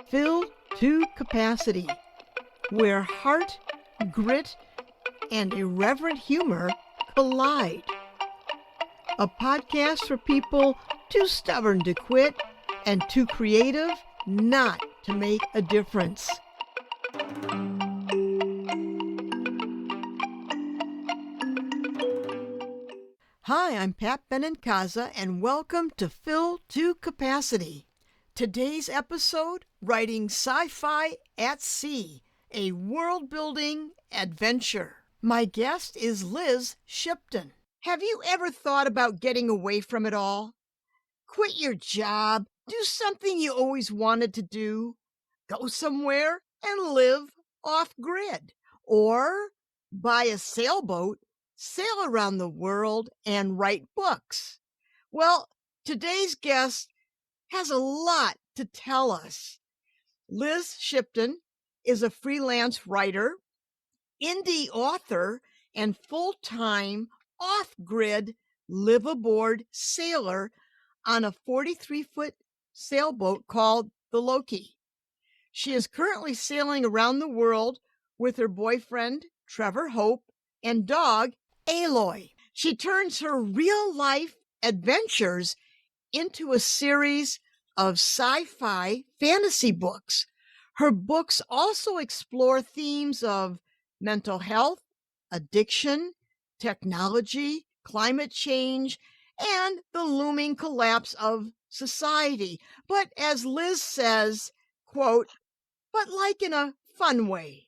Fill to Capacity, where heart, grit, and irreverent humor collide. A podcast for people too stubborn to quit and too creative not to make a difference. Hi, I'm Pat Benincasa, and welcome to Fill to Capacity. Today's episode, writing sci-fi at sea, a world-building adventure. My guest is Liz Shipton. Have you ever thought about getting away from it all? Quit your job, do something you always wanted to do, go somewhere and live off-grid, or buy a sailboat, sail around the world, and write books? Well, today's guest has a lot to tell us. Liz Shipton is a freelance writer, indie author, and full-time off-grid live-aboard sailor on a 43-foot sailboat called the Loki. She is currently sailing around the world with her boyfriend, Trevor, and dog, Aloy. She turns her real-life adventures into a series of sci-fi fantasy books. Her books also explore themes of mental health, addiction, technology, climate change, and the looming collapse of society. But as Liz says, quote, but like in a fun way,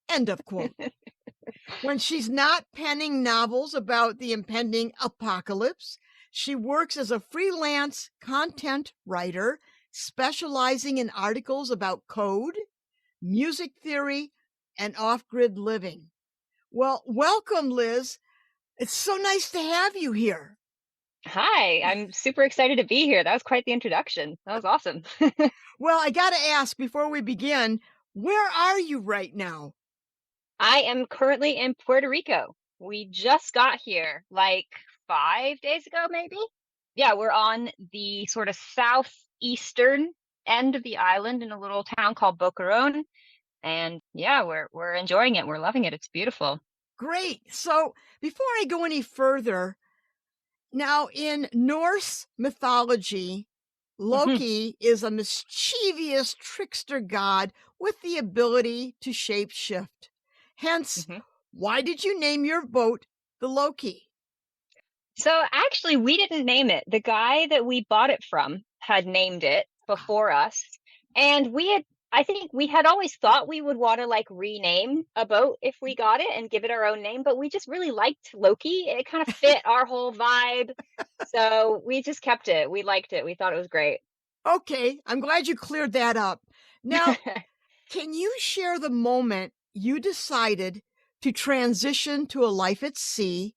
end of quote. When she's not penning novels about the impending apocalypse, she works as a freelance content writer, specializing in articles about code, music theory, and off-grid living. Well, welcome, Liz. It's so nice to have you here. Hi, I'm super excited to be here. That was quite the introduction. That was awesome. Well, I got to ask before we begin, where are you right now? I am currently in Puerto Rico. We just got here like 5 days ago, maybe. Yeah, we're on the sort of southeastern end of the island in a little town called Boquerón. And yeah, we're enjoying it. We're loving it. It's beautiful. Great. So before I go any further, now in Norse mythology, Loki is a mischievous trickster god with the ability to shapeshift. Hence, why did you name your boat the Loki? So actually, we didn't name it. The guy that we bought it from had named it before us. And I think we had always thought we would want to like rename a boat if we got it and give it our own name, but we just really liked Loki. It kind of fit our whole vibe. So we just kept it. We liked it. We thought it was great. Okay, I'm glad you cleared that up. Now, can you share the moment you decided to transition to a life at sea,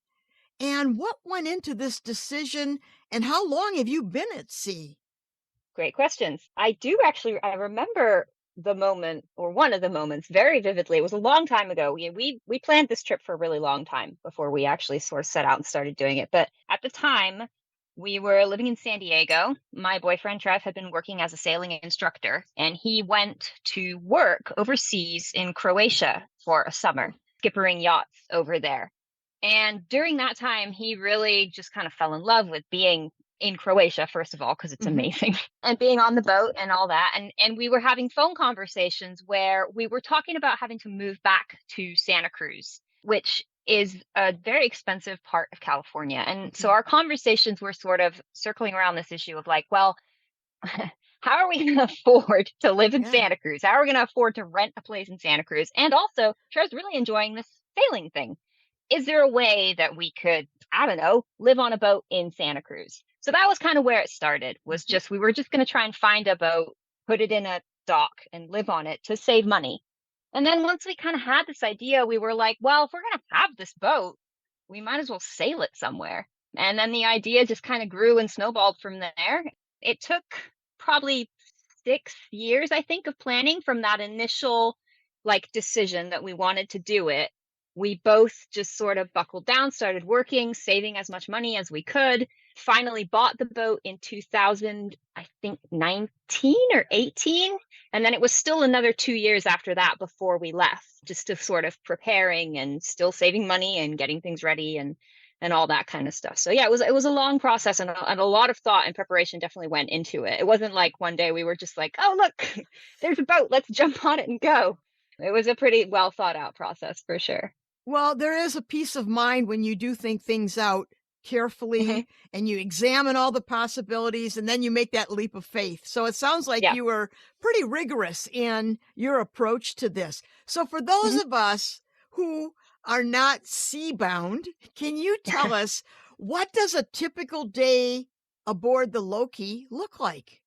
and what went into this decision, and how long have you been at sea? Great questions. I remember the moment, or one of the moments, very vividly. It was a long time ago. We planned this trip for a really long time before we actually sort of set out and started doing it. But at the time, we were living in San Diego. My boyfriend Trev had been working as a sailing instructor, and he went to work overseas in Croatia for a summer, skippering yachts over there. And during that time, he really just kind of fell in love with being in Croatia, first of all, because it's amazing, and being on the boat and all that. And we were having phone conversations where we were talking about having to move back to Santa Cruz, which is a very expensive part of California. And so our conversations were sort of circling around this issue of like, well, how are we going to afford to live in Santa Cruz? How are we going to afford to rent a place in Santa Cruz? And also, Cher's really enjoying this sailing thing. Is there a way that we could, I don't know, live on a boat in Santa Cruz? So that was kind of where it started, was just, we were just going to try and find a boat, put it in a dock and live on it to save money. And then once we kind of had this idea, we were like, well, if we're going to have this boat, we might as well sail it somewhere. And then the idea just kind of grew and snowballed from there. It took probably 6 years, I think, of planning from that initial like decision that we wanted to do it We both just sort of buckled down, started working, saving as much money as we could. Finally bought the boat in 2000, I think 19 or 18. And then it was still another 2 years after that before we left, just to sort of preparing and still saving money and getting things ready and all that kind of stuff. So yeah, it was a long process, and a lot of thought and preparation definitely went into it. It wasn't like one day we were just like, oh look, there's a boat, let's jump on it and go. It was a pretty well thought out process for sure. Well, there is a peace of mind when you do think things out Hmm. carefully and you examine all the possibilities and then you make that leap of faith. So it sounds like Yeah. you were pretty rigorous in your approach to this. So for those Hmm. of us who are not sea bound, can you tell us what does a typical day aboard the Loki look like?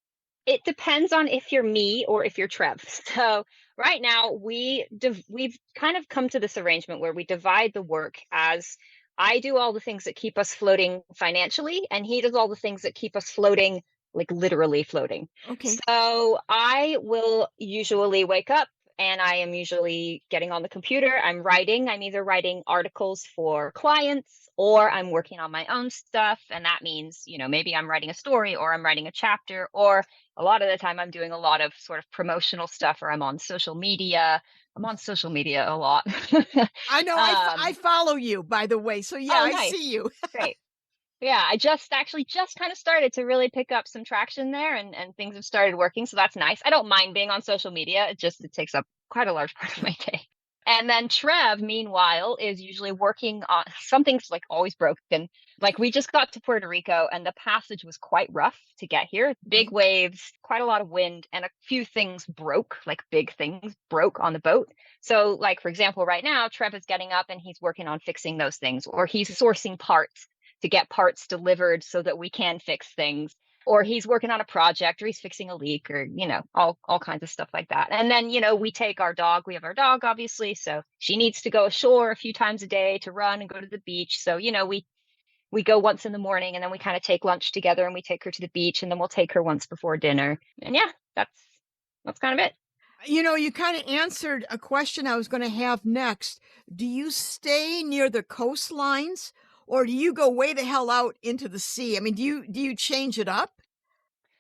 It depends on if you're me or if you're Trev. So right now we've kind of come to this arrangement where we divide the work as I do all the things that keep us floating financially, and he does all the things that keep us floating, like literally floating. Okay. So I will usually wake up and I am usually getting on the computer. I'm writing. I'm either writing articles for clients or I'm working on my own stuff. And that means, maybe I'm writing a story or I'm writing a chapter, or a lot of the time I'm doing a lot of sort of promotional stuff, or I'm on social media. I'm on social media a lot. I know I um, follow you, by the way. So yeah, oh, I nice. see you. Great. Yeah, I just kind of started to really pick up some traction there, and things have started working. So that's nice. I don't mind being on social media. It takes up quite a large part of my day. And then Trev, meanwhile, is usually working on something's like always broken. Like we just got to Puerto Rico and the passage was quite rough to get here. Big Okay. waves, quite a lot of wind, and a few things broke, like big things broke on the boat. So, like for example, right now, Trev is getting up and he's working on fixing those things, or he's Okay. sourcing parts to get parts delivered so that we can fix things, or he's working on a project, or he's fixing a leak, or all kinds of stuff like that. And then we take our dog. We have our dog, obviously, so she needs to go ashore a few times a day to run and go to the beach. So we go once in the morning, and then we kind of take lunch together, and we take her to the beach, and then we'll take her once before dinner. And yeah, that's kind of it. You kind of answered a question I was going to have next. Do you stay near the coastlines or do you go way the hell out into the sea? I mean, do you change it up?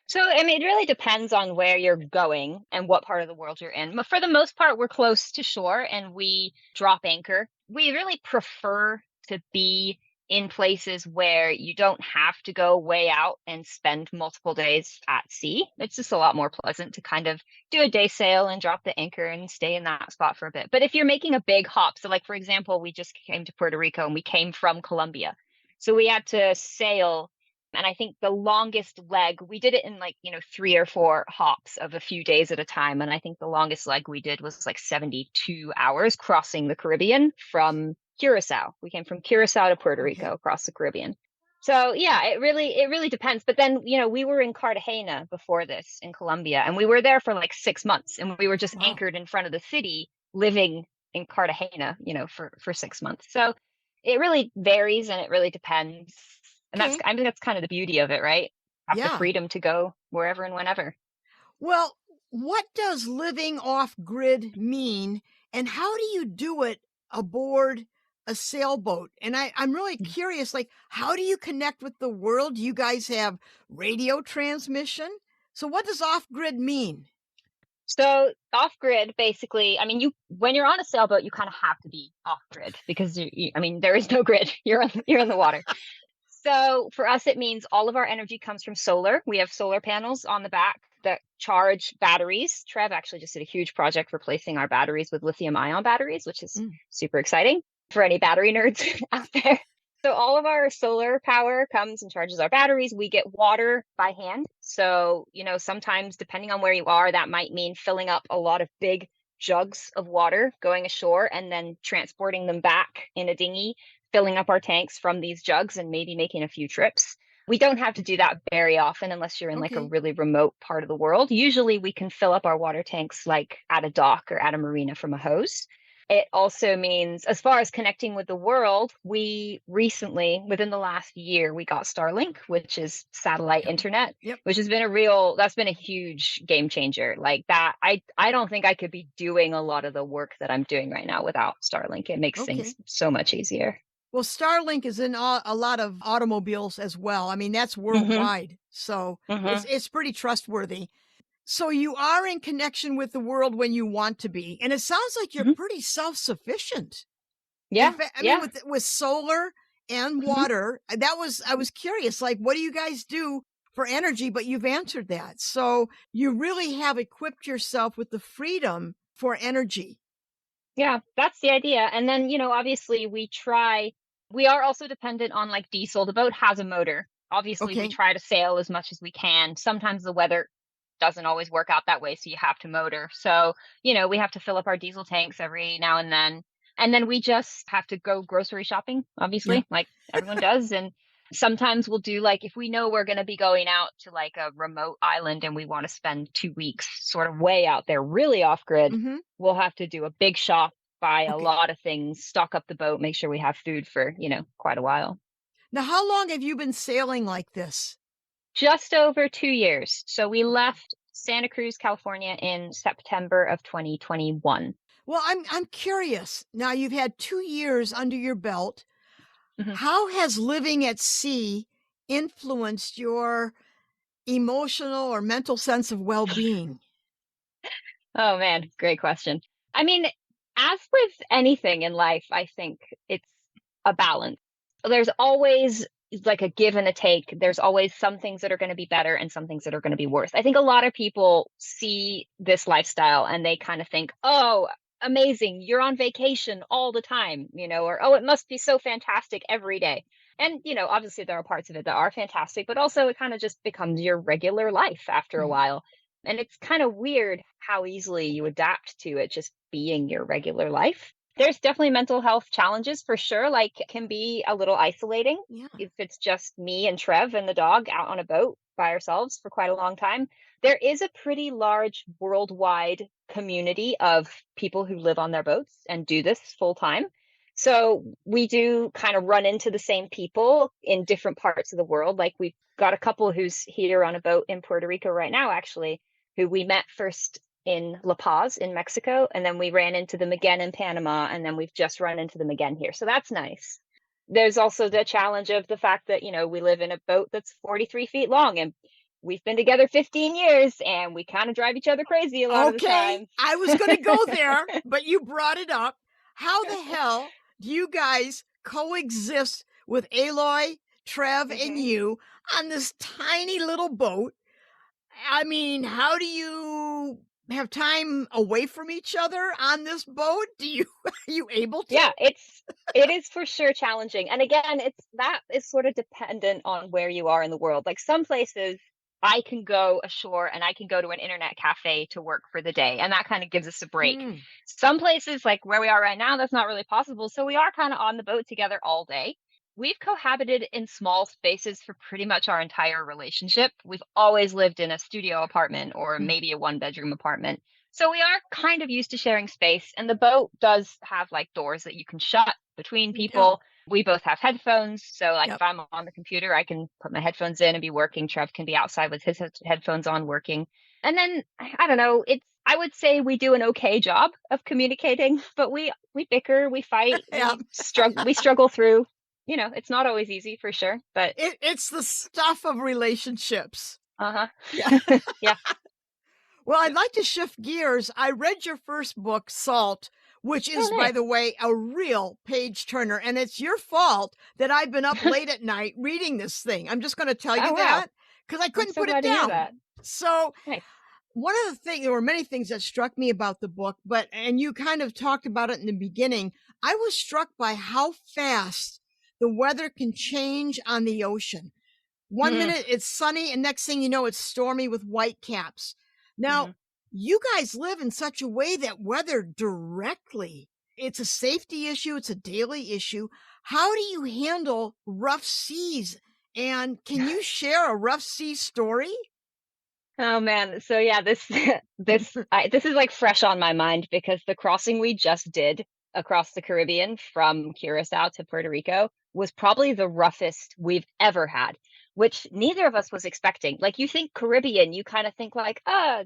So, I mean, it really depends on where you're going and what part of the world you're in. But for the most part, we're close to shore and we drop anchor. We really prefer to be in places where you don't have to go way out and spend multiple days at sea. It's just a lot more pleasant to kind of do a day sail and drop the anchor and stay in that spot for a bit. But if you're making a big hop, so like for example, we just came to Puerto Rico and we came from Colombia. So we had to sail, and I think the longest leg, we did it in like, 3 or 4 hops of a few days at a time. And I think the longest leg we did was like 72 hours crossing the Caribbean from Curacao. We came from Curacao to Puerto Okay. Rico across the Caribbean. So yeah, it really depends. But then, we were in Cartagena before this in Colombia, and we were there for like 6 months, and we were just Wow. anchored in front of the city, living in Cartagena, for 6 months. So it really varies and it really depends. And Okay. I think that's kind of the beauty of it, right? Have the Yeah. freedom to go wherever and whenever. Well, what does living off grid mean and how do you do it aboard a sailboat? And I'm really curious, like, how do you connect with the world? Do you guys have radio transmission? So what does off grid mean? So off grid, basically, I mean, when you're on a sailboat, you kind of have to be off grid because I mean, there is no grid. You're in the water. So for us, it means all of our energy comes from solar. We have solar panels on the back that charge batteries. Trev actually just did a huge project replacing our batteries with lithium ion batteries, which is Mm. super exciting for any battery nerds out there. So all of our solar power comes and charges our batteries. We get water by hand. So, sometimes depending on where you are, that might mean filling up a lot of big jugs of water going ashore and then transporting them back in a dinghy, filling up our tanks from these jugs and maybe making a few trips. We don't have to do that very often unless you're in like a Okay. really remote part of the world. Usually we can fill up our water tanks like at a dock or at a marina from a hose. It also means, as far as connecting with the world, we recently, within the last year, we got Starlink, which is satellite Yep. internet, Yep. which has been that's been a huge game changer. Like that, I don't think I could be doing a lot of the work that I'm doing right now without Starlink. It makes things Okay. so much easier. Well, Starlink is in a lot of automobiles as well. I mean, that's Hmm. worldwide. So Hmm. it's pretty trustworthy. So you are in connection with the world when you want to be. And it sounds like you're Hmm. pretty self-sufficient. In Yeah. fact, I mean, Yeah. with solar and Hmm. water, I was curious, like, what do you guys do for energy? But you've answered that. So you really have equipped yourself with the freedom for energy. Yeah, that's the idea. And then, obviously we are also dependent on like diesel. The boat has a motor. Obviously, we Okay. try to sail as much as we can. Sometimes the weather doesn't always work out that way, so you have to motor. So, we have to fill up our diesel tanks every now and then. And then we just have to go grocery shopping, Yeah. obviously, like everyone does. And sometimes we'll do like if we know we're going to be going out to like a remote island and we want to spend 2 weeks sort of way out there, really off grid, Hmm. we'll have to do a big shop, buy a Okay. lot of things, stock up the boat, make sure we have food for, quite a while. Now, how long have you been sailing like this? Just over 2 years. So we left Santa Cruz, California in September of 2021. Well, I'm curious. Now you've had 2 years under your belt. Mhm. How has living at sea influenced your emotional or mental sense of well-being? Oh man, great question. I mean, as with anything in life, I think it's a balance. There's always like a give and a take. There's always some things that are going to be better and some things that are going to be worse. I think a lot of people see this lifestyle and they kind of think, oh, amazing, you're on vacation all the time, or oh, it must be so fantastic every day. And, obviously there are parts of it that are fantastic, but also it kind of just becomes your regular life after a Mhm. while. And it's kind of weird how easily you adapt to it just being your regular life. There's definitely mental health challenges for sure. Like, it can be a little isolating Yeah. if it's just me and Trev and the dog out on a boat by ourselves for quite a long time. There is a pretty large worldwide community of people who live on their boats and do this full time. So we do kind of run into the same people in different parts of the world. Like, we've got a couple who's here on a boat in Puerto Rico right now, actually, who we met first in La Paz in Mexico, and then we ran into them again in Panama, and then we've just run into them again here. So that's nice. There's also the challenge of the fact that, we live in a boat that's 43 feet long and we've been together 15 years and we kind of drive each other crazy a lot of the Okay, time. I was gonna go there, but you brought it up. How the hell do you guys coexist with Aloy, Trev, and Hmm. you on this tiny little boat? I mean, how do you have time away from each other on this boat? Do you are you able to? Yeah, it is for sure challenging. And again, it's that is sort of dependent on where you are in the world. Like some places I can go ashore and I can go to an internet cafe to work for the day, and that kind of gives us a break. Mm, Some places like where we are right now, that's not really possible. So we are kind of on the boat together all day. We've cohabited in small spaces for pretty much our entire relationship. We've always lived in a studio apartment or mm, maybe a one bedroom apartment. So we are kind of used to sharing space, and the boat does have like doors that you can shut between yeah, people. We both have headphones, so like yep. if I'm on the computer, I can put my headphones in and be working. Trev can be outside with his headphones on working. And then I don't know, it's I would say we do an okay job of communicating, but we bicker, we fight, Yeah. we struggle through. It's not always easy for sure, but It's the stuff of relationships. uh-huh. Yeah. Yeah. Well, I'd like to shift gears. I read your first book, Salt, which Oh, is, by nice. the way, a real page turner. And it's your fault that I've been up late at night reading this thing. I'm just going to tell you Oh, wow. that because I I'm couldn't so put it glad to hear down. that. So, Nice. one of the things, there were many things that struck me about the book, and you kind of talked about it in the beginning. I was struck by how fast the weather can change on the ocean. One Mm, minute it's sunny, and next thing you know, it's stormy with white caps. Now, mhm. you guys live in such a way that weather directly, it's a safety issue, it's a daily issue. How do you handle rough seas? And can you share a rough sea story? Oh man, so yeah, this this is like fresh on my mind because the crossing we just did across the Caribbean from Curacao to Puerto Rico was probably the roughest we've ever had, which neither of us was expecting. Like you think Caribbean, you kind of think like,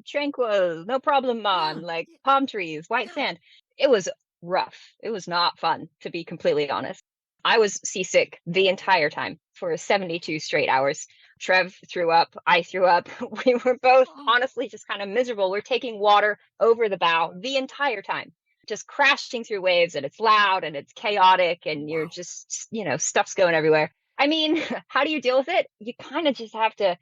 tranquil, no problem, Yeah. man, like palm trees, white Yeah. sand. It was rough. It was not fun, to be completely honest. I was seasick the entire time for 72 straight hours. Trev threw up. I threw up. We were both Oh, honestly just kind of miserable. We're taking water over the bow the entire time, just crashing through waves, and it's loud and it's chaotic, and you're wow. just, stuff's going everywhere. I mean, how do you deal with it? You kind of just have to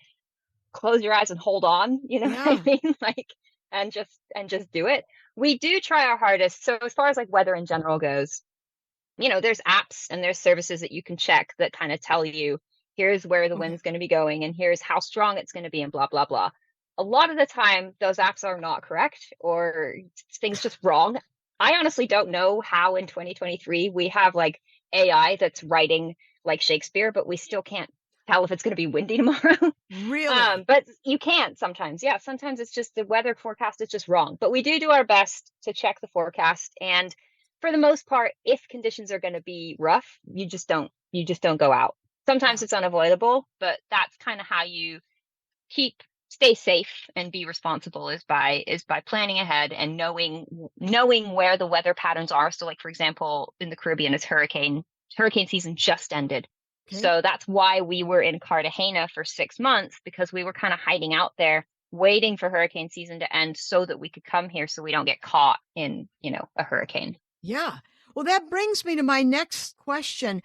close your eyes and hold on, you know what I Yeah. mean? Like, and just do it. We do try our hardest. So as far as like weather in general goes, there's apps and there's services that you can check that kind of tell you here's where the Okay. wind's going to be going and here's how strong it's going to be and blah blah blah. A lot of the time those apps are not correct or things just wrong. I honestly don't know how in 2023 we have like AI that's writing like Shakespeare, but we still can't tell if it's going to be windy tomorrow. Really? But you can sometimes. Yeah, sometimes it's just the weather forecast is just wrong. But we do our best to check the forecast, and for the most part, if conditions are going to be rough, you just don't go out. Yeah. Sometimes it's unavoidable, but that's kind of how you keep stay safe and be responsible is by planning ahead and knowing where the weather patterns are. So like for example, in the Caribbean, it's hurricane season just ended. Okay. So that's why we were in Cartagena for 6 months, because we were kind of hiding out there waiting for hurricane season to end so that we could come here so we don't get caught in, a hurricane. Yeah. Well, that brings me to my next question.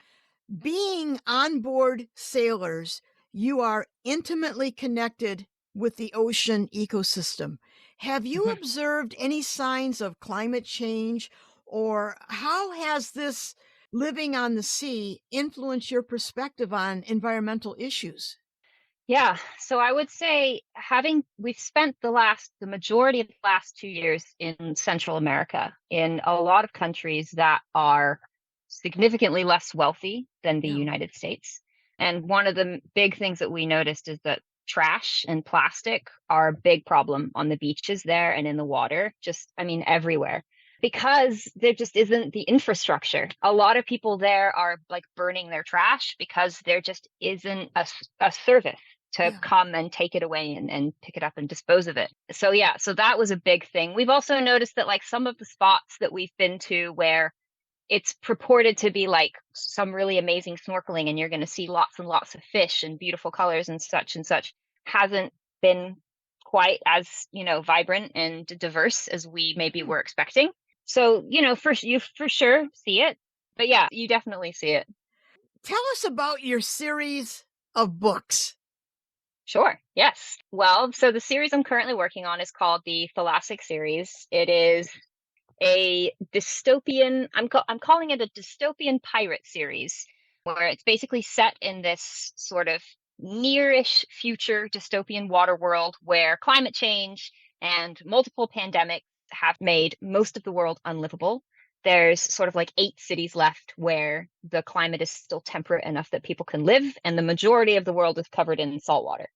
Being onboard sailors, you are intimately connected with the ocean ecosystem. Have you Mhm. observed any signs of climate change, or how has this living on the sea influenced your perspective on environmental issues? Yeah. So I would say we've spent the majority of the last 2 years in Central America, in a lot of countries that are significantly less wealthy than the Yeah. United States. And one of the big things that we noticed is that trash and plastic are a big problem on the beaches there and in the water, just, I mean, everywhere. Because there just isn't the infrastructure. A lot of people there are like burning their trash because there just isn't a service to Yeah. come and take it away and pick it up and dispose of it. So yeah, so that was a big thing. We've also noticed that like some of the spots that we've been to where it's purported to be like some really amazing snorkeling and you're going to see lots and lots of fish and beautiful colors and such hasn't been quite as, vibrant and diverse as we maybe Hmm. were expecting. So, you for sure see it. But yeah, you definitely see it. Tell us about your series of books. Sure. Yes. Well, so the series I'm currently working on is called the Thalassic series. It is a dystopian. I'm calling it a dystopian pirate series, where it's basically set in this sort of nearish future dystopian water world where climate change and multiple pandemics have made most of the world unlivable. There's sort of like 8 cities left where the climate is still temperate enough that people can live, and the majority of the world is covered in saltwater.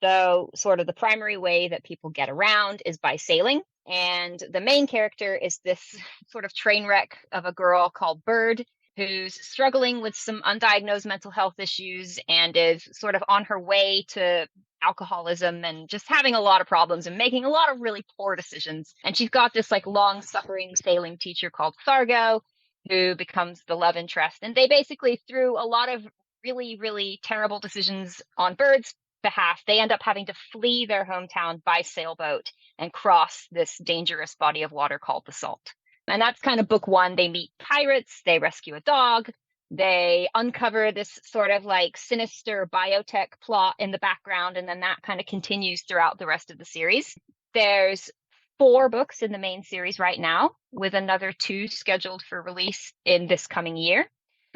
So, sort of the primary way that people get around is by sailing. And the main character is this sort of train wreck of a girl called Bird, who's struggling with some undiagnosed mental health issues and is sort of on her way to alcoholism and just having a lot of problems and making a lot of really poor decisions. And she's got this like long suffering sailing teacher called Thargo, who becomes the love interest. And they basically, through a lot of really, really terrible decisions on Bird's behalf, they end up having to flee their hometown by sailboat and cross this dangerous body of water called the Salt. And that's kind of book one. They meet pirates, they rescue a dog, they uncover this sort of like sinister biotech plot in the background, and then that kind of continues throughout the rest of the series. There's 4 books in the main series right now, with another 2 scheduled for release in this coming year.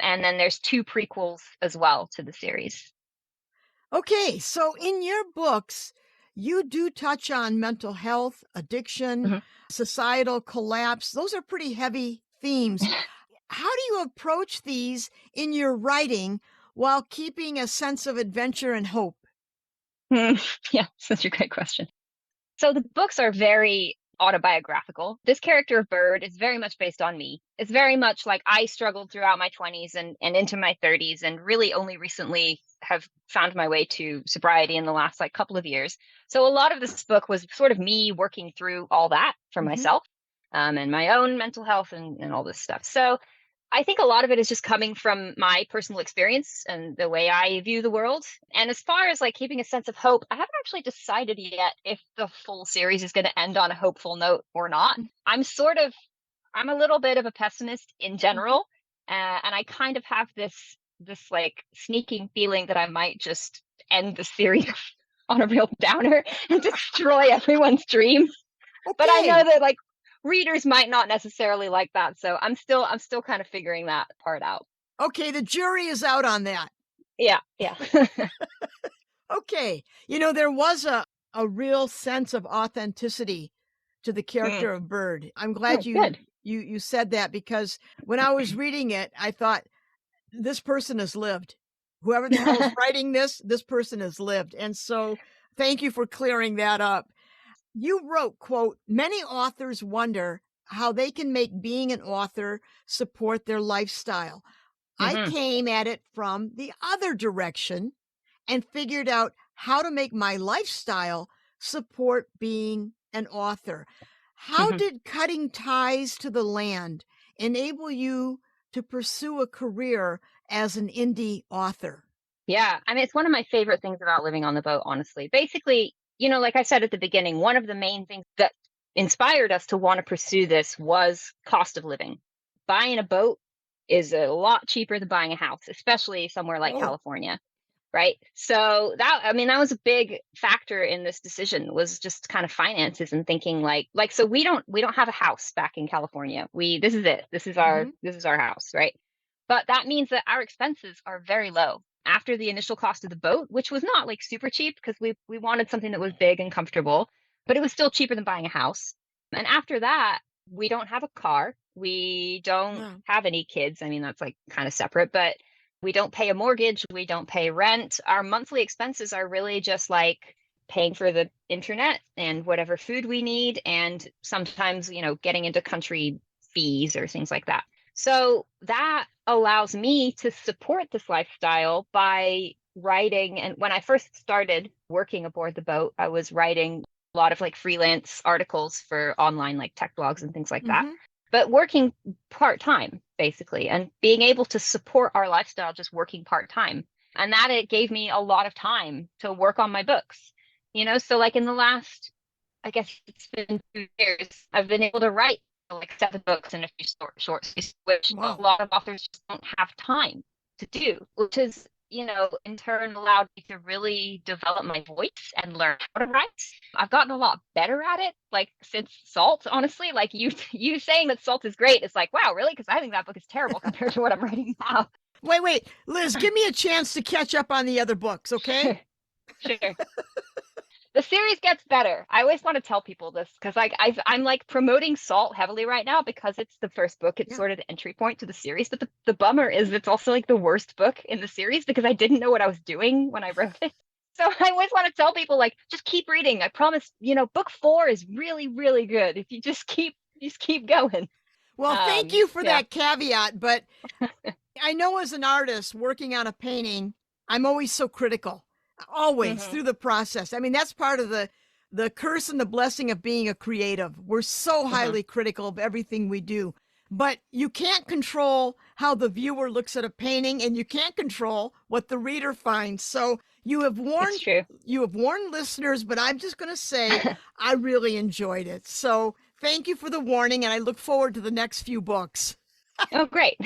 And then there's 2 prequels as well to the series. Okay, so in your books, you do touch on mental health, addiction, Mhm. societal collapse. Those are pretty heavy themes. How do you approach these in your writing while keeping a sense of adventure and hope? Yeah, such a great question. So the books are very autobiographical. This character of Bird is very much based on me. It's very much like I struggled throughout my 20s and into my 30s, and really only recently have found my way to sobriety in the last like couple of years. So a lot of this book was sort of me working through all that for myself, and my own mental health and all this stuff. So I think a lot of it is just coming from my personal experience and the way I view the world. And as far as like keeping a sense of hope, I haven't actually decided yet if the full series is going to end on a hopeful note or not. I'm a little bit of a pessimist in general, and I kind of have this like sneaking feeling that I might just end the series on a real downer and destroy everyone's dreams. Okay. But I know that like readers might not necessarily like that, so I'm still kind of figuring that part out. Okay, the jury is out on that. Yeah. Okay. There was a real sense of authenticity to the character of Bird. I'm glad you said that, because when I was reading it, I thought, this person has lived. Whoever the hell is writing this person has lived. And so thank you for clearing that up. You wrote, quote, "Many authors wonder how they can make being an author support their lifestyle. I came at it from the other direction and figured out how to make my lifestyle support being an author." How did cutting ties to the land enable you to pursue a career as an indie author? Yeah, I mean, it's one of my favorite things about living on the boat, honestly. Basically, like I said at the beginning, one of the main things that inspired us to want to pursue this was cost of living. Buying a boat is a lot cheaper than buying a house, especially somewhere like California, right? So that was a big factor in this decision, was just kind of finances and thinking like so we don't have a house back in California. This is it. This is our house, right? But that means that our expenses are very low after the initial cost of the boat, which was not like super cheap because we wanted something that was big and comfortable, but it was still cheaper than buying a house. And after that, we don't have a car. We don't have any kids. I mean, that's like kind of separate, but we don't pay a mortgage. We don't pay rent. Our monthly expenses are really just like paying for the internet and whatever food we need. And sometimes, getting into country fees or things like that. So that allows me to support this lifestyle by writing. And when I first started working aboard the boat, I was writing a lot of like freelance articles for online like tech blogs and things like that, but working part-time basically, and being able to support our lifestyle just working part-time. And that it gave me a lot of time to work on my books, so like in the last, I guess it's been 2 years, I've been able to write like 7 books and a few short stories, which a lot of authors just don't have time to do, which is, in turn allowed me to really develop my voice and learn how to write. I've gotten a lot better at it, like since Salt, honestly, like you saying that Salt is great. It's like, wow, really? Because I think that book is terrible compared to what I'm writing now. Wait, Liz, give me a chance to catch up on the other books, okay? Sure. The series gets better. I always want to tell people this because I'm like promoting Salt heavily right now because it's the first book. It's sort of the entry point to the series. But the bummer is it's also like the worst book in the series because I didn't know what I was doing when I wrote it. So I always want to tell people like, just keep reading. I promise, book 4 is really, really good. If you just keep going. Well, thank you for that caveat. But I know as an artist working on a painting, I'm always so critical. Always through the process. I mean, that's part of the curse and the blessing of being a creative. We're so highly critical of everything we do, but you can't control how the viewer looks at a painting, and you can't control what the reader finds. So you have warned listeners, but I'm just going to say I really enjoyed it. So thank you for the warning, and I look forward to the next few books. Oh, great.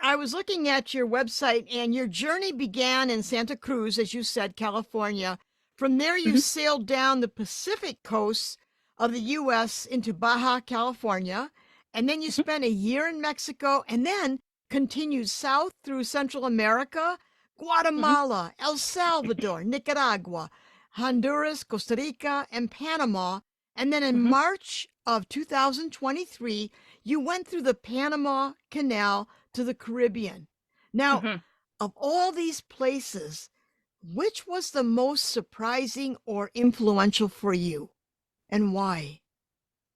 I was looking at your website, and your journey began in Santa Cruz, as you said, California. From there, you sailed down the Pacific coast of the U.S. into Baja California, and then you spent a year in Mexico, and then continued south through Central America, Guatemala, El Salvador, Nicaragua, Honduras, Costa Rica, and Panama. And then in March of 2023, you went through the Panama Canal to the Caribbean. Now, of all these places, which was the most surprising or influential for you and why?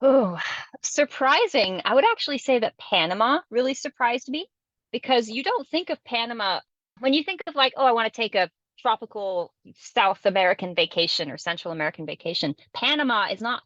Oh, surprising. I would actually say that Panama really surprised me because you don't think of Panama when you think of like, oh, I want to take a tropical South American vacation or Central American vacation. Panama is not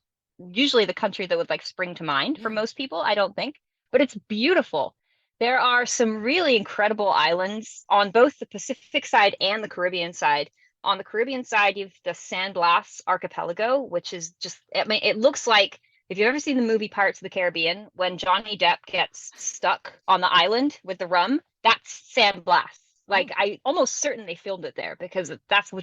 usually the country that would like spring to mind for Yeah. most people, I don't think, but it's beautiful. There are some really incredible islands on both the Pacific side and the Caribbean side. On the Caribbean side, you've the San Blas Archipelago, which is just, I mean, it looks like if you've ever seen the movie Pirates of the Caribbean, when Johnny Depp gets stuck on the island with the rum, that's San Blas. Oh. Like I almost certain they filmed it there because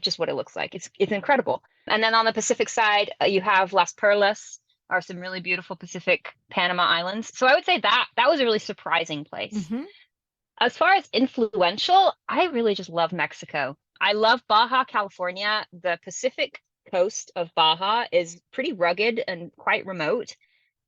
just what it looks like. It's incredible. And then on the Pacific side, you have Las Perlas, are some really beautiful Pacific Panama Islands. So I would say that was a really surprising place. Mm-hmm. As far as influential, I really just love Mexico. I love Baja California. The Pacific coast of Baja is pretty rugged and quite remote,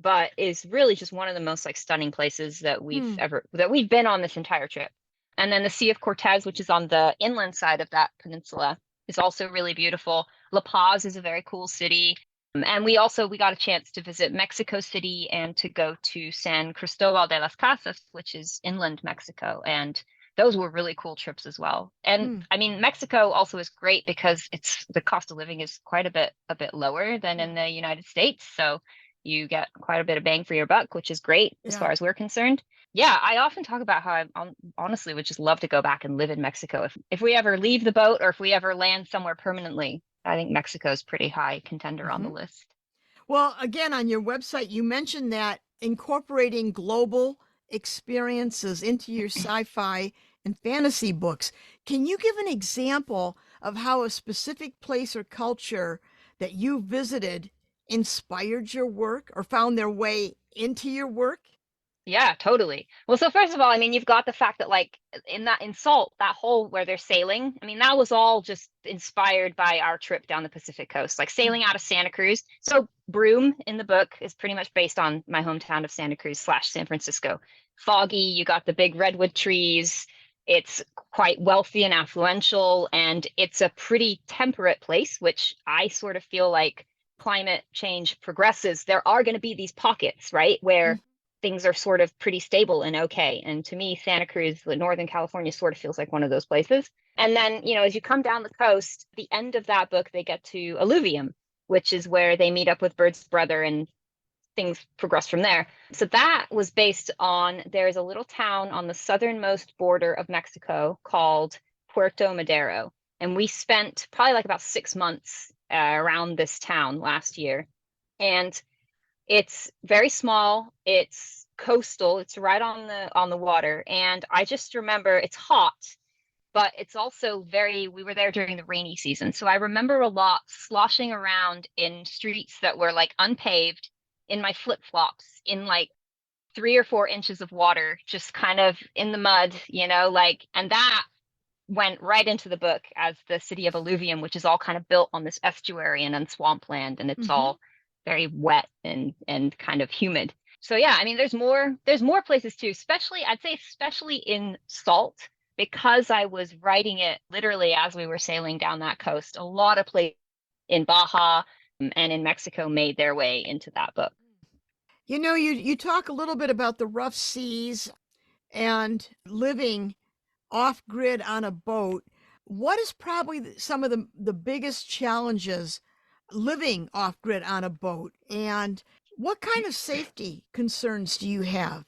but is really just one of the most like stunning places that Hmm. we've been on this entire trip. And then the Sea of Cortez, which is on the inland side of that peninsula, is also really beautiful. La Paz is a very cool city. And we got a chance to visit Mexico City and to go to San Cristobal de las Casas, which is inland Mexico. And those were really cool trips as well. And Hmm. I mean, Mexico also is great because it's the cost of living is quite a bit lower than in the United States. So you get quite a bit of bang for your buck, which is great as Yeah. far as we're concerned. Yeah, I often talk about how honestly would just love to go back and live in Mexico if we ever leave the boat or if we ever land somewhere permanently. I think Mexico is pretty high contender on the Mm-hmm. list. Well, again, on your website, you mentioned that incorporating global experiences into your sci-fi and fantasy books. Can you give an example of how a specific place or culture that you visited inspired your work or found their way into your work? Yeah, totally. Well, so first of all, I mean, you've got the fact that like in Salt, that whole where they're sailing, I mean, that was all just inspired by our trip down the Pacific coast, like sailing out of Santa Cruz. So Broome in the book is pretty much based on my hometown of Santa Cruz slash San Francisco. Foggy, you got the big redwood trees. It's quite wealthy and affluential, and it's a pretty temperate place, which I sort of feel like climate change progresses, there are going to be these pockets, right, Mm. where things are sort of pretty stable and okay. And to me, Santa Cruz, Northern California, sort of feels like one of those places. And then, as you come down the coast, the end of that book, they get to Alluvium, which is where they meet up with Bird's brother and things progress from there. So that was based on there's a little town on the southernmost border of Mexico called Puerto Madero. And we spent probably like about 6 months around this town last year. And it's very small. It's coastal. It's right on the water. And I just remember it's hot, but it's also we were there during the rainy season. So I remember a lot sloshing around in streets that were like unpaved in my flip-flops in like 3 or 4 inches of water, just kind of in the mud, like, and that went right into the book as the city of Alluvium, which is all kind of built on this estuary and swampland, and it's Mm-hmm. all very wet and kind of humid. So yeah, I mean, there's more places too, especially I'd say especially in Salt because I was writing it literally as we were sailing down that coast. A lot of places in Baja and in Mexico made their way into that book. You talk a little bit about the rough seas and living off grid on a boat. What is probably some of the biggest challenges living off grid on a boat? And what kind of safety concerns do you have?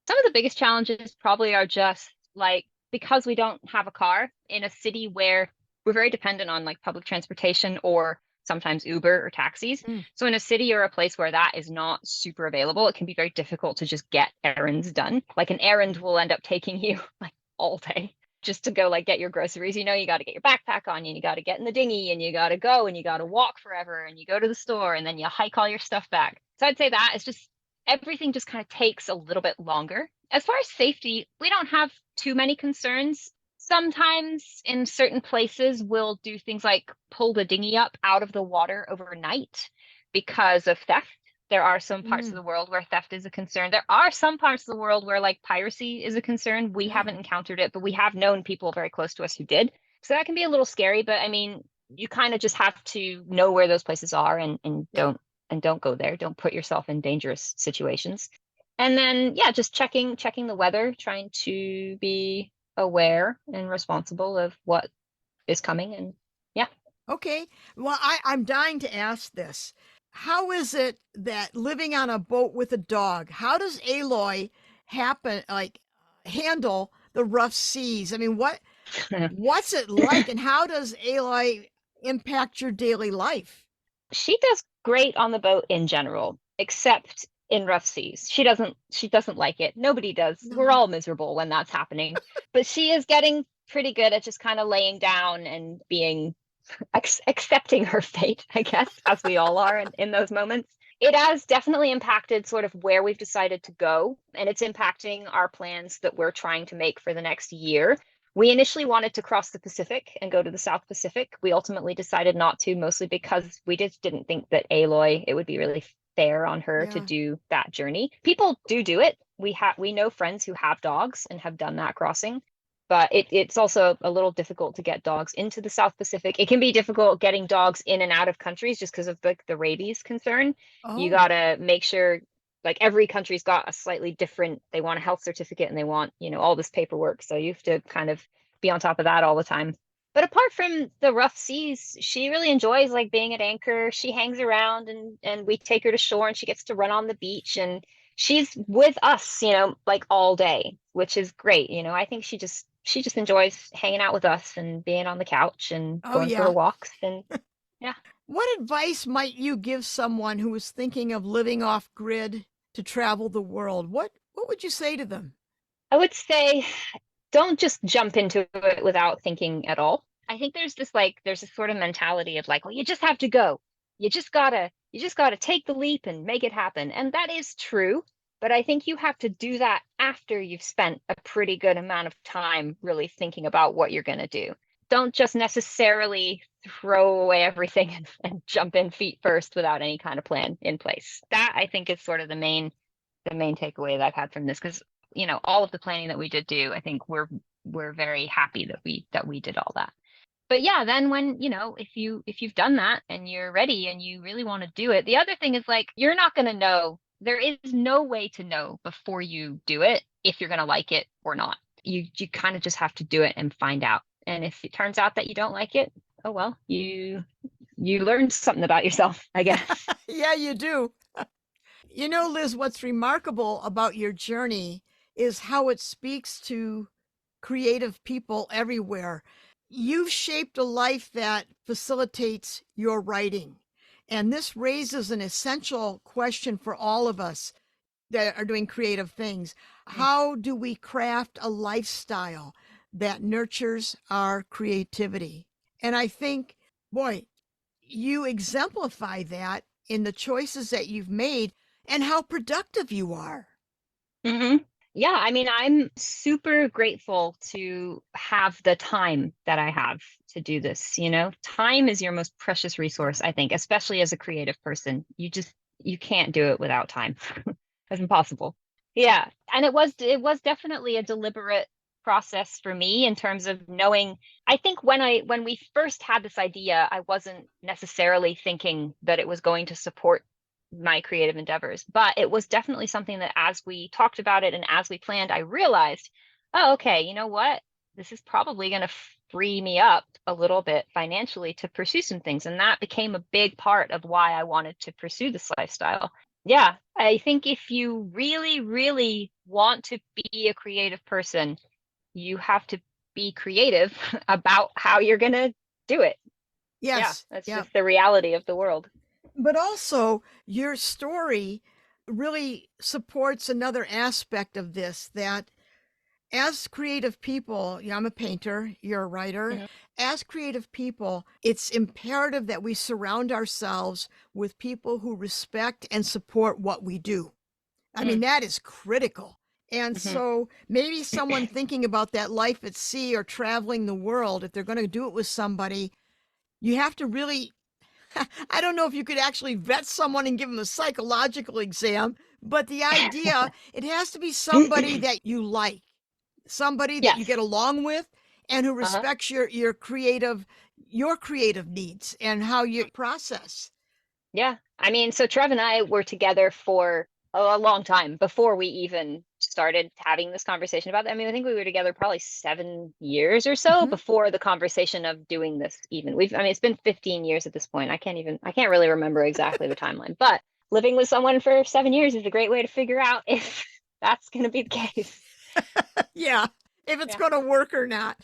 Some of the biggest challenges probably are just like because we don't have a car in a city where we're very dependent on like public transportation or sometimes Uber or taxis. Mm. So in a city or a place where that is not super available, it can be very difficult to just get errands done. Like an errand will end up taking you like all day just to go like get your groceries. You got to get your backpack on you got to get in the dinghy and you got to go and you got to walk forever and you go to the store and then you hike all your stuff back. So I'd say that is just everything just kind of takes a little bit longer. As far as safety, we don't have too many concerns. Sometimes in certain places, we'll do things like pull the dinghy up out of the water overnight because of theft. There are some parts of Mm. the world where theft is a concern. There are some parts of the world where like piracy is a concern. We Yeah. haven't encountered it, but we have known people very close to us who did. So that can be a little scary, but I mean, you kind of just have to know where those places are and Yeah. and don't go there. Don't put yourself in dangerous situations. And then, yeah, just checking the weather, trying to be aware and responsible of what is coming. And yeah. Okay. Well, I'm dying to ask this. How is it that living on a boat with a dog, how does Aloy handle the rough seas? I mean, what's it like, and how does Aloy impact your daily life? She does great on the boat in general, except in rough seas. She doesn't like it. Nobody does. We're No. all miserable when that's happening. But she is getting pretty good at just kind of laying down and being accepting her fate, I guess, as we all are in those moments. It has definitely impacted sort of where we've decided to go, and it's impacting our plans that we're trying to make for the next year. We initially wanted to cross the Pacific and go to the South Pacific. We ultimately decided not to, mostly because we just didn't think that Aloy, it would be really fair on her to Yeah. do that journey. People do it. We know friends who have dogs and have done that crossing, but it's also a little difficult to get dogs into the South Pacific. It can be difficult getting dogs in and out of countries just because of the rabies concern. You Oh, gotta make sure, like, every country's got a slightly different, they want a health certificate and they want, all this paperwork. So you have to kind of be on top of that all the time. But apart from the rough seas, she really enjoys like being at anchor. She hangs around and we take her to shore and she gets to run on the beach and she's with us, like all day, which is great. I think she just enjoys hanging out with us and being on the couch and oh going for her yeah. walks and yeah. What advice might you give someone who is thinking of living off grid to travel the world? What would you say to them? I would say don't just jump into it without thinking at all. I think there's this sort of mentality of like, well, you just have to go. You just gotta take the leap and make it happen. And that is true. But I think you have to do that after you've spent a pretty good amount of time really thinking about what you're gonna do. Don't just necessarily throw away everything and jump in feet first without any kind of plan in place. That I think is sort of the main takeaway that I've had from this, because all of the planning that we did do, I think we're very happy that we did all that. But yeah, then when if you've done that and you're ready and you really want to do it, the other thing is like you're not going to know. There is no way to know before you do it if you're going to like it or not. You kind of just have to do it and find out. And if it turns out that you don't like it, oh well, you learned something about yourself, I guess. Yeah, you do. Liz, what's remarkable about your journey is how it speaks to creative people everywhere. You've shaped a life that facilitates your writing. And this raises an essential question for all of us that are doing creative things. How do we craft a lifestyle that nurtures our creativity? And I think, boy, you exemplify that in the choices that you've made and how productive you are. Hmm. Yeah, I mean, I'm super grateful to have the time that I have to do this. Time is your most precious resource, I think, especially as a creative person. You can't do it without time. It's impossible. Yeah, and it was definitely a deliberate process for me in terms of knowing. I think when we first had this idea, I wasn't necessarily thinking that it was going to support my creative endeavors, but it was definitely something that as we talked about it and as we planned, I realized, oh, okay, you know what? This is probably going to free me up a little bit financially to pursue some things. And that became a big part of why I wanted to pursue this lifestyle. Yeah, I think if you really, really want to be a creative person, you have to be creative about how you're going to do it. Yeah, Yes, that's yeah. just the reality of the world. But also, your story really supports another aspect of this, that as creative people, I'm a painter, you're a writer. Mhm. As creative people, it's imperative that we surround ourselves with people who respect and support what we do. I mean, Mm. that is critical. And Mhm. so maybe someone thinking about that life at sea or traveling the world, if they're going to do it with somebody, you have to really, I don't know if you could actually vet someone and give them a psychological exam, but the idea, it has to be somebody that you like, somebody that you Yes. get along with, and who Uh-huh. respects your creative needs and how you process. Yeah. I mean, so Trev and I were together for a long time before we even started having this conversation about that. I mean, I think we were together probably 7 years or so Mhm. before the conversation of doing this even. I mean, it's been 15 years at this point. I can't really remember exactly the timeline, but living with someone for 7 years is a great way to figure out if that's going to be the case. Yeah, if it's Yeah. going to work or not.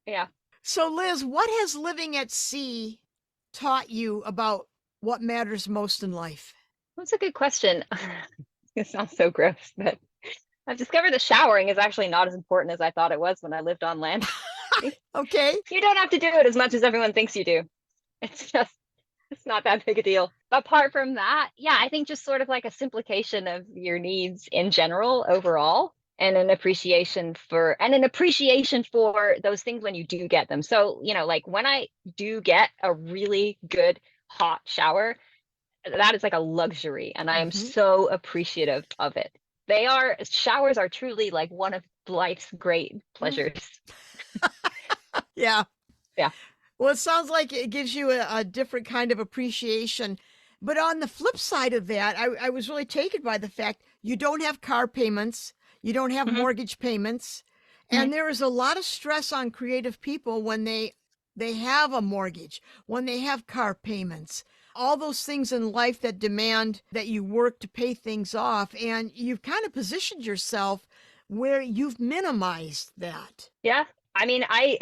Yeah. So, Liz, what has living at sea taught you about what matters most in life? That's a good question. It sounds so gross, but I've discovered that showering is actually not as important as I thought it was when I lived on land. Okay. You don't have to do it as much as everyone thinks you do. It's just, it's not that big a deal. Apart from that, yeah, I think just sort of like a simplification of your needs in general overall and an appreciation for those things when you do get them. So, like when I do get a really good hot shower, that is like a luxury and I am Hmm. so appreciative of it. Showers are truly like one of life's great pleasures. Yeah. Yeah. Well, it sounds like it gives you a different kind of appreciation. But on the flip side of that, I was really taken by the fact you don't have car payments, you don't have Hmm. mortgage payments, Hmm. and there is a lot of stress on creative people when they have a mortgage, when they have car payments, all those things in life that demand that you work to pay things off, and you've kind of positioned yourself where you've minimized that. Yeah. I mean, I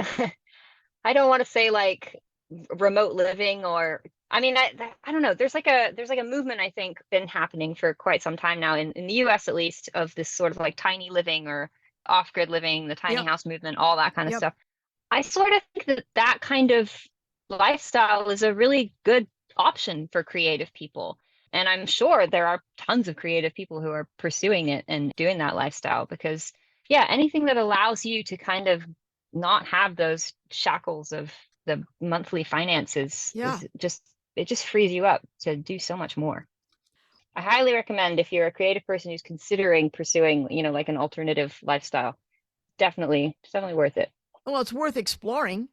don't want to say like remote living or I mean I don't know. There's like a movement I think been happening for quite some time now in the US at least of this sort of like tiny living or off-grid living, the tiny Yep, house movement, all that kind of yep. stuff. I sort of think that that kind of lifestyle is a really good option for creative people. And I'm sure there are tons of creative people who are pursuing it and doing that lifestyle because, yeah, anything that allows you to kind of not have those shackles of the monthly finances Yeah. is just, it just frees you up to do so much more. I highly recommend if you're a creative person who's considering pursuing, like an alternative lifestyle, it's definitely worth it. Well, it's worth exploring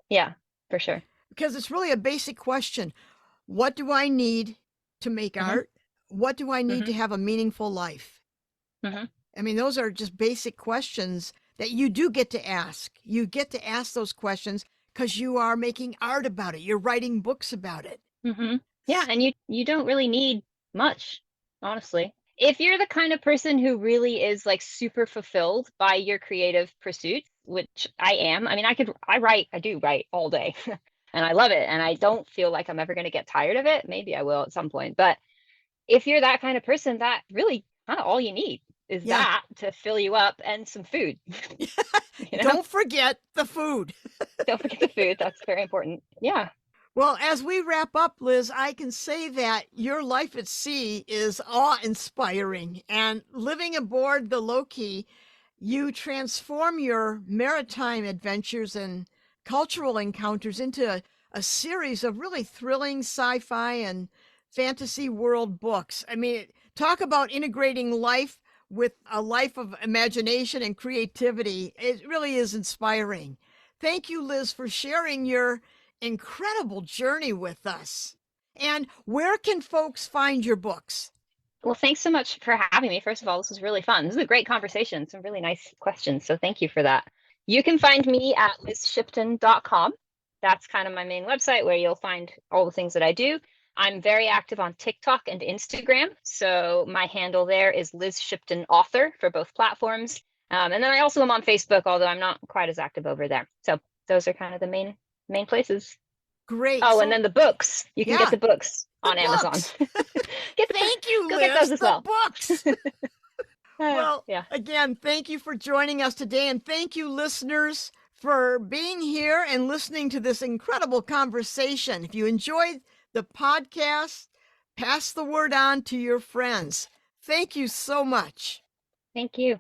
Yeah, for sure. because it's really a basic question. What do I need to make Hmm. art? What do I need Hmm. to have a meaningful life? Hmm. I mean, those are just basic questions that you do get to ask. You get to ask those questions because you are making art about it. You're writing books about it. Hmm. Yeah, and you don't really need much, honestly. If you're the kind of person who really is like super fulfilled by your creative pursuits, which I am, I mean, I do write all day and I love it and I don't feel like I'm ever going to get tired of it. Maybe I will at some point, but if you're that kind of person, that really kind of all you need is Yeah. that to fill you up and some food, you know? Don't forget the food. Don't forget the food. That's very important. Yeah. Well, as we wrap up, Liz, I can say that your life at sea is awe inspiring. And living aboard the Loki, you transform your maritime adventures and cultural encounters into a series of really thrilling sci fi and fantasy world books. I mean, talk about integrating life with a life of imagination and creativity. It really is inspiring. Thank you, Liz, for sharing your incredible journey with us. And where can folks find your books? Well, thanks so much for having me. First of all, this was really fun. This is a great conversation. Some really nice questions. So thank you for that. You can find me at lizshipton.com. That's kind of my main website where you'll find all the things that I do. I'm very active on TikTok and Instagram. So my handle there is Liz Shipton Author for both platforms. And then I also am on Facebook, although I'm not quite as active over there. So those are kind of the main places. Great. Oh, and So, then the books. You can get yeah, the books the on Amazon. books. Get the, Thank you, go get those Liz. as The well. books. Well, Yeah. again, thank you for joining us today. And thank you, listeners, for being here and listening to this incredible conversation. If you enjoyed the podcast, pass the word on to your friends. Thank you so much. Thank you.